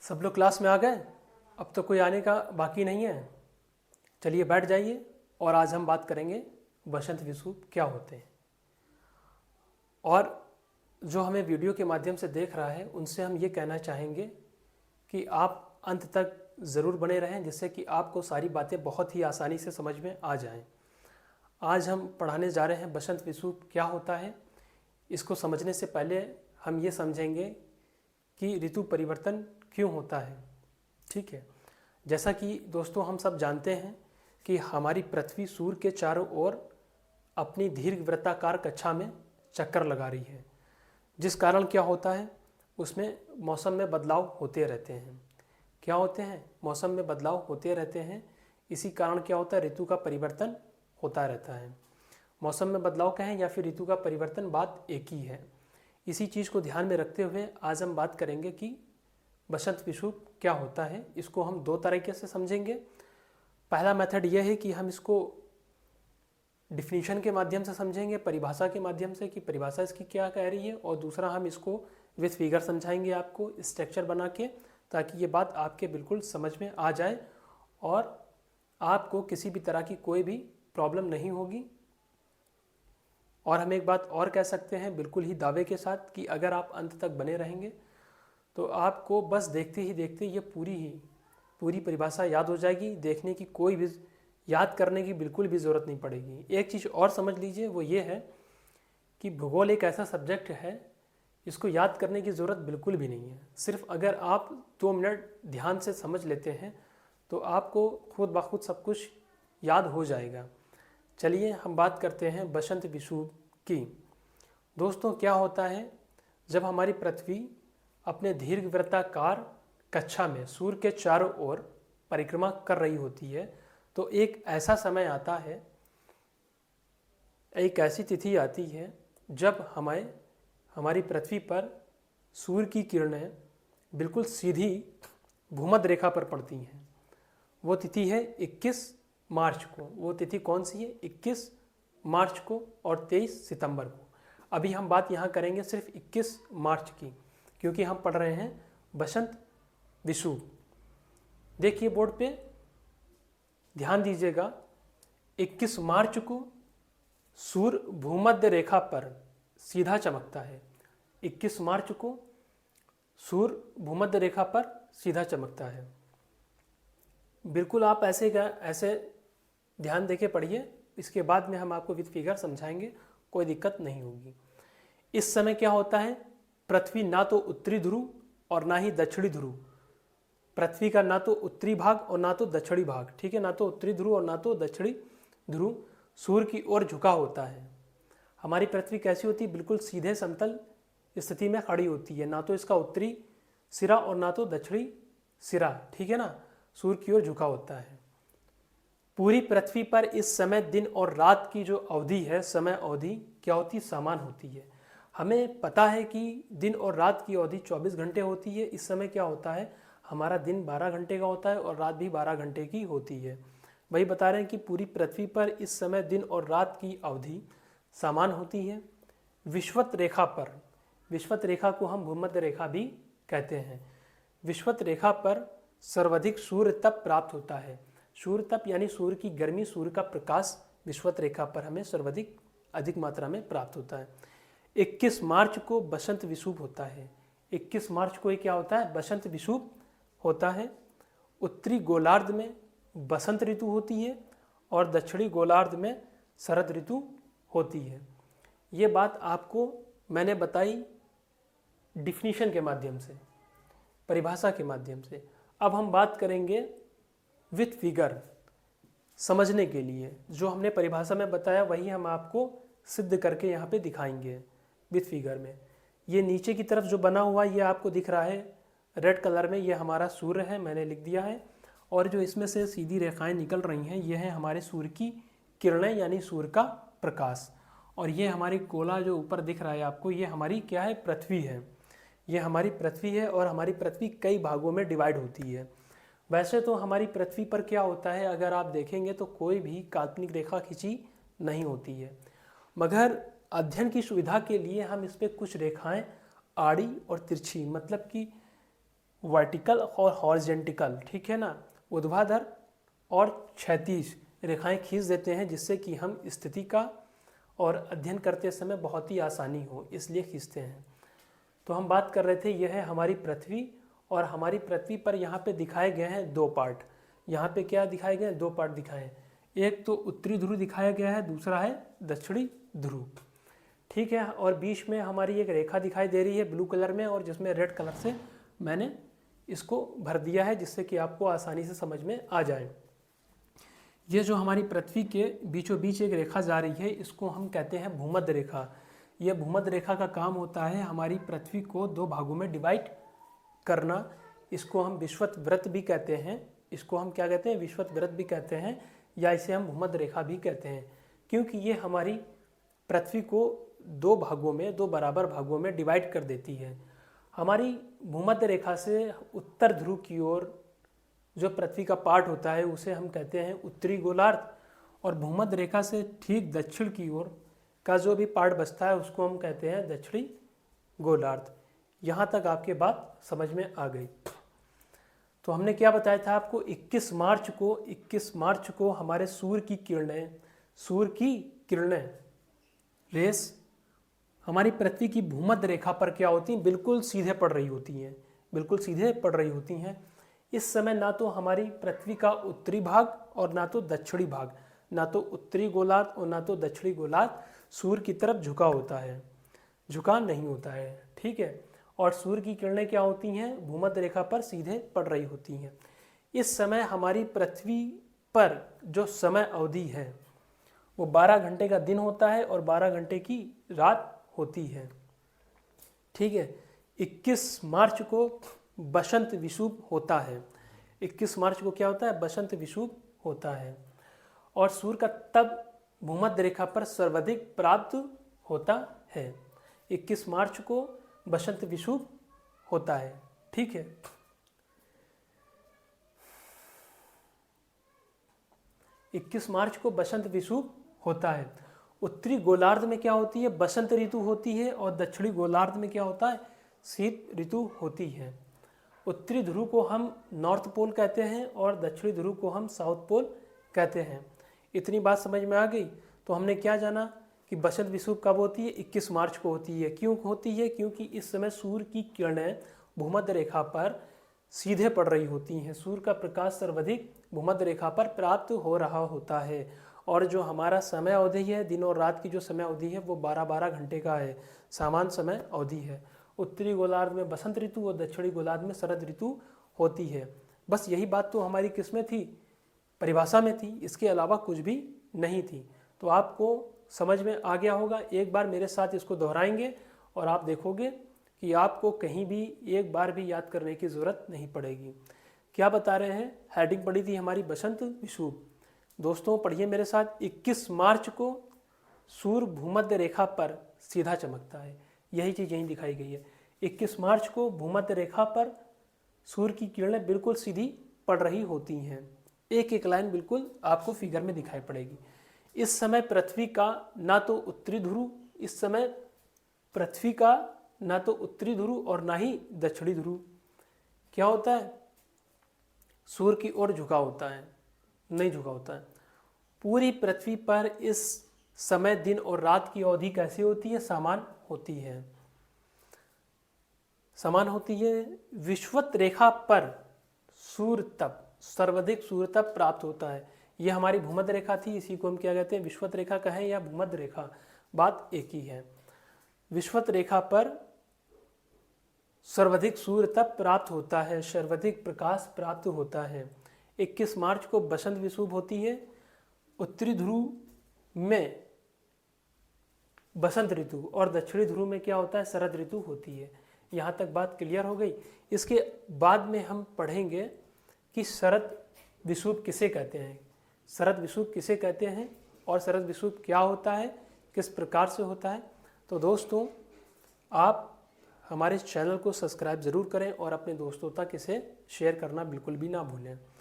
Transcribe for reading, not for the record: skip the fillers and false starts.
सब लोग क्लास में आ गए? अब तो कोई आने का बाकी नहीं है। चलिए बैठ जाइए और आज हम बात करेंगे बसंत विषुव क्या होते हैं। और जो हमें वीडियो के माध्यम से देख रहा है उनसे हम ये कहना चाहेंगे कि आप अंत तक ज़रूर बने रहें, जिससे कि आपको सारी बातें बहुत ही आसानी से समझ में आ जाएं। आज हम पढ़ाने जा रहे हैं बसंत विषुव क्या होता है। इसको समझने से पहले हम ये समझेंगे कि ऋतु परिवर्तन क्यों होता है। ठीक है, जैसा कि दोस्तों हम सब जानते हैं कि हमारी पृथ्वी सूर्य के चारों ओर अपनी दीर्घवृत्ताकार कक्षा में चक्कर लगा रही है, जिस कारण क्या होता है उसमें मौसम में बदलाव होते रहते हैं। क्या होते हैं? मौसम में बदलाव होते रहते हैं। इसी कारण क्या होता है, ऋतु का परिवर्तन होता रहता है। मौसम में बदलाव कहें या फिर ऋतु का परिवर्तन, बात एक ही है। इसी चीज़ को ध्यान में रखते हुए आज हम बात करेंगे कि बसंत विषुव क्या होता है। इसको हम दो तरीके से समझेंगे। पहला मेथड यह है कि हम इसको डिफिनीशन के माध्यम से समझेंगे, परिभाषा के माध्यम से कि परिभाषा इसकी क्या कह रही है, और दूसरा हम इसको विथ फिगर समझाएंगे आपको स्ट्रक्चर बना के, ताकि ये बात आपके बिल्कुल समझ में आ जाए और आपको किसी भी तरह की कोई भी प्रॉब्लम नहीं होगी। और हम एक बात और कह सकते हैं बिल्कुल ही दावे के साथ कि अगर आप अंत तक बने रहेंगे तो आपको बस देखते ही देखते ये पूरी परिभाषा याद हो जाएगी। देखने की कोई भी, याद करने की बिल्कुल भी ज़रूरत नहीं पड़ेगी। एक चीज़ और समझ लीजिए, वो ये है कि भूगोल एक ऐसा सब्जेक्ट है, इसको याद करने की ज़रूरत बिल्कुल भी नहीं है। सिर्फ अगर आप 2 मिनट ध्यान से समझ लेते हैं तो आपको खुद ब खुद सब कुछ याद हो जाएगा। चलिए हम बात करते हैं बसंत विषुव की। दोस्तों क्या होता है, जब हमारी पृथ्वी अपने दीर्घवृत्ताकार कक्षा में सूर्य के चारों ओर परिक्रमा कर रही होती है, तो एक ऐसा समय आता है, एक ऐसी तिथि आती है जब हमारी पृथ्वी पर सूर्य की किरणें बिल्कुल सीधी भूमध्य रेखा पर पड़ती हैं। वो तिथि है 21 मार्च को। वो तिथि कौन सी है? 21 मार्च को और 23 सितंबर को। अभी हम बात यहाँ करेंगे सिर्फ 21 मार्च की, क्योंकि हम पढ़ रहे हैं बसंत विषुव। देखिए बोर्ड पे ध्यान दीजिएगा, 21 मार्च को सूर्य भूमध्य रेखा पर सीधा चमकता है। 21 मार्च को सूर्य भूमध्य रेखा पर सीधा चमकता है। बिल्कुल आप ऐसे ध्यान देके पढ़िए, इसके बाद में हम आपको विद फिगर समझाएंगे, कोई दिक्कत नहीं होगी। इस समय क्या होता है, पृथ्वी ना तो उत्तरी ध्रुव और ना ही दक्षिणी ध्रुव, पृथ्वी का ना तो उत्तरी भाग और ना तो दक्षिणी भाग, ठीक है, ना तो उत्तरी ध्रुव और ना तो दक्षिणी ध्रुव सूर्य की ओर झुका होता है। हमारी पृथ्वी कैसी होती है? बिल्कुल सीधे समतल स्थिति में खड़ी होती है, ना तो इसका उत्तरी सिरा और ना तो दक्षिणी सिरा, ठीक है ना, सूर्य की ओर झुका होता है। पूरी पृथ्वी पर इस समय दिन और रात की जो अवधि है, समय अवधि क्या होती है? समान होती है। हमें पता है कि दिन और रात की अवधि 24 घंटे होती है। इस समय क्या होता है, हमारा दिन 12 घंटे का होता है और रात भी 12 घंटे की होती है। वही बता रहे हैं कि पूरी पृथ्वी पर इस समय दिन और रात की अवधि समान होती है। विषुवत रेखा पर, विषुवत रेखा को हम भूमध्य रेखा भी कहते हैं, विषुवत रेखा पर सर्वाधिक सूर्य तप प्राप्त होता है। सूर्य तप यानी सूर्य की गर्मी, सूर्य का प्रकाश विषुवत रेखा पर हमें सर्वाधिक अधिक मात्रा में प्राप्त होता है। 21 मार्च को बसंत विषुव होता है। 21 मार्च को ये क्या होता है? बसंत विषुव होता है। उत्तरी गोलार्ध में बसंत ऋतु होती है और दक्षिणी गोलार्ध में शरद ऋतु होती है। ये बात आपको मैंने बताई डिफिनीशन के माध्यम से, परिभाषा के माध्यम से। अब हम बात करेंगे विथ फिगर समझने के लिए। जो हमने परिभाषा में बताया वही हम आपको सिद्ध करके यहाँ पे दिखाएंगे विथ फिगर में। ये नीचे की तरफ जो बना हुआ ये आपको दिख रहा है रेड कलर में, ये हमारा सूर्य है, मैंने लिख दिया है। और जो इसमें से सीधी रेखाएं निकल रही हैं ये है हमारे सूर्य की किरणें, यानी सूर्य का प्रकाश। और ये हमारी गोला जो ऊपर दिख रहा है आपको, ये हमारी क्या है? पृथ्वी है। ये हमारी पृथ्वी है और हमारी पृथ्वी कई भागों में डिवाइड होती है। वैसे तो हमारी पृथ्वी पर क्या होता है, अगर आप देखेंगे तो कोई भी काल्पनिक रेखा खींची नहीं होती है, मगर अध्ययन की सुविधा के लिए हम इस पर कुछ रेखाएं आड़ी और तिरछी, मतलब कि वर्टिकल और हॉरिजेंटल, ठीक है ना, ऊर्ध्वाधर और क्षैतिज रेखाएं खींच देते हैं, जिससे कि हम स्थिति का और अध्ययन करते समय बहुत ही आसानी हो, इसलिए खींचते हैं। तो हम बात कर रहे थे, यह है हमारी पृथ्वी, और हमारी पृथ्वी पर यहाँ पे दिखाए गए हैं दो पार्ट। यहाँ पे क्या दिखाए गए हैं? दो पार्ट दिखाए हैं। एक तो उत्तरी ध्रुव दिखाया गया है, दूसरा है दक्षिणी ध्रुव, ठीक है। और बीच में हमारी एक रेखा दिखाई दे रही है ब्लू कलर में, और जिसमें रेड कलर से मैंने इसको भर दिया है, जिससे कि आपको आसानी से समझ में आ जाए। ये जो हमारी पृथ्वी के बीचों बीच एक रेखा जा रही है, इसको हम कहते हैं भूमध्य रेखा। यह भूमध्य रेखा का काम होता है हमारी पृथ्वी को दो भागों में डिवाइड करना। इसको हम विषुवत वृत्त भी कहते हैं, इसको हम क्या कहते हैं? विषुवत वृत्त भी कहते हैं, या इसे हम भूमध्य रेखा भी कहते हैं, क्योंकि ये हमारी पृथ्वी को दो भागों में, दो बराबर भागों में डिवाइड कर देती है। हमारी भूमध्य रेखा से उत्तर ध्रुव की ओर जो पृथ्वी का पार्ट होता है, उसे हम कहते हैं उत्तरी गोलार्ध, और भूमध्य रेखा से ठीक दक्षिण की ओर का जो भी पार्ट बचता है, उसको हम कहते हैं दक्षिणी गोलार्ध। यहाँ तक आपके बात समझ में आ गई। तो हमने क्या बताया था आपको? 21 मार्च को हमारे सूर्य की किरणें रेस हमारी पृथ्वी की भूमध्य रेखा पर क्या होती हैं? बिल्कुल सीधे पड़ रही होती हैं। इस समय ना तो हमारी पृथ्वी का उत्तरी भाग और ना तो दक्षिणी भाग, ना तो उत्तरी गोलार्ध और ना तो दक्षिणी गोलार्ध सूर्य की तरफ झुका नहीं होता है, ठीक है। और सूर्य की किरणें क्या होती हैं? भूमध्य रेखा पर सीधे पड़ रही होती हैं। इस समय हमारी पृथ्वी पर जो समय अवधि है वो 12 घंटे का दिन होता है और 12 घंटे की रात होती है, ठीक है। 21 मार्च को बसंत विषुव होता है। 21 मार्च को क्या होता है? बसंत विषुव होता है, और सूर्य का तब भूमध्य रेखा पर सर्वाधिक प्राप्त होता है। 21 मार्च को बसंत विषुव होता है, ठीक है। इक्कीस मार्च को बसंत विषुव होता है। उत्तरी गोलार्ध में क्या होती है? बसंत ऋतु होती है, और दक्षिणी गोलार्ध में क्या होता है? शीत ऋतु होती है। उत्तरी ध्रुव को हम नॉर्थ पोल कहते हैं और दक्षिणी ध्रुव को हम साउथ पोल कहते हैं। इतनी बात समझ में आ गई। तो हमने क्या जाना कि बसंत विषुव कब होती है? 21 मार्च को होती है। क्यों होती है? क्योंकि इस समय सूर्य की किरणें भूमध्य रेखा पर सीधे पड़ रही होती हैं। सूर्य का प्रकाश सर्वाधिक भूमध्य रेखा पर प्राप्त हो रहा होता है, और जो हमारा समय अवधि है, दिन और रात की जो समय अवधि है, वो 12-12 घंटे का है, सामान्य समय अवधि है। उत्तरी गोलार्ध में बसंत ऋतु और दक्षिणी गोलार्ध में शरद ऋतु होती है। बस यही बात तो हमारी किसमें थी? परिभाषा में थी, इसके अलावा कुछ भी नहीं थी। तो आपको समझ में आ गया होगा। एक बार मेरे साथ इसको दोहराएंगे और आप देखोगे कि आपको कहीं भी एक बार भी याद करने की ज़रूरत नहीं पड़ेगी। क्या बता रहे हैं? हेडिंग पड़ी थी हमारी बसंत विषुव। दोस्तों पढ़िए मेरे साथ। 21 मार्च को सूर्य भूमध्य रेखा पर सीधा चमकता है। यही चीज़ यहीं दिखाई गई है। 21 मार्च को भूमध्य रेखा पर सूर्य की किरणें बिल्कुल सीधी पड़ रही होती हैं। एक एक लाइन बिल्कुल आपको फिगर में दिखाई पड़ेगी। इस समय पृथ्वी का ना तो उत्तरी ध्रुव, इस समय पृथ्वी का ना तो उत्तरी ध्रुव और ना ही दक्षिणी ध्रुव क्या होता है? सूर्य की ओर झुका होता है, नहीं झुका होता है। पूरी पृथ्वी पर इस समय दिन और रात की अवधि कैसी होती है? समान होती है। विषुवत रेखा पर सूर्य तप, सर्वाधिक सूर्य तप प्राप्त होता है। यह हमारी भूमध्य रेखा थी, इसी को हम क्या कहते हैं? विषुवत रेखा कहें या भूमध्य रेखा, बात एक ही है। विषुवत रेखा पर सर्वाधिक सूर्य तप प्राप्त होता है, सर्वाधिक प्रकाश प्राप्त होता है। 21 मार्च को बसंत विषुव होती है। उत्तरी ध्रुव में बसंत ऋतु और दक्षिणी ध्रुव में क्या होता है? शरद ऋतु होती है। यहाँ तक बात क्लियर हो गई। इसके बाद में हम पढ़ेंगे कि शरद विषुव किसे कहते हैं, शरद विषुव किसे कहते हैं और शरद विषुव क्या होता है, किस प्रकार से होता है। तो दोस्तों आप हमारे इस चैनल को सब्सक्राइब ज़रूर करें और अपने दोस्तों तक इसे शेयर करना बिल्कुल भी ना भूलें।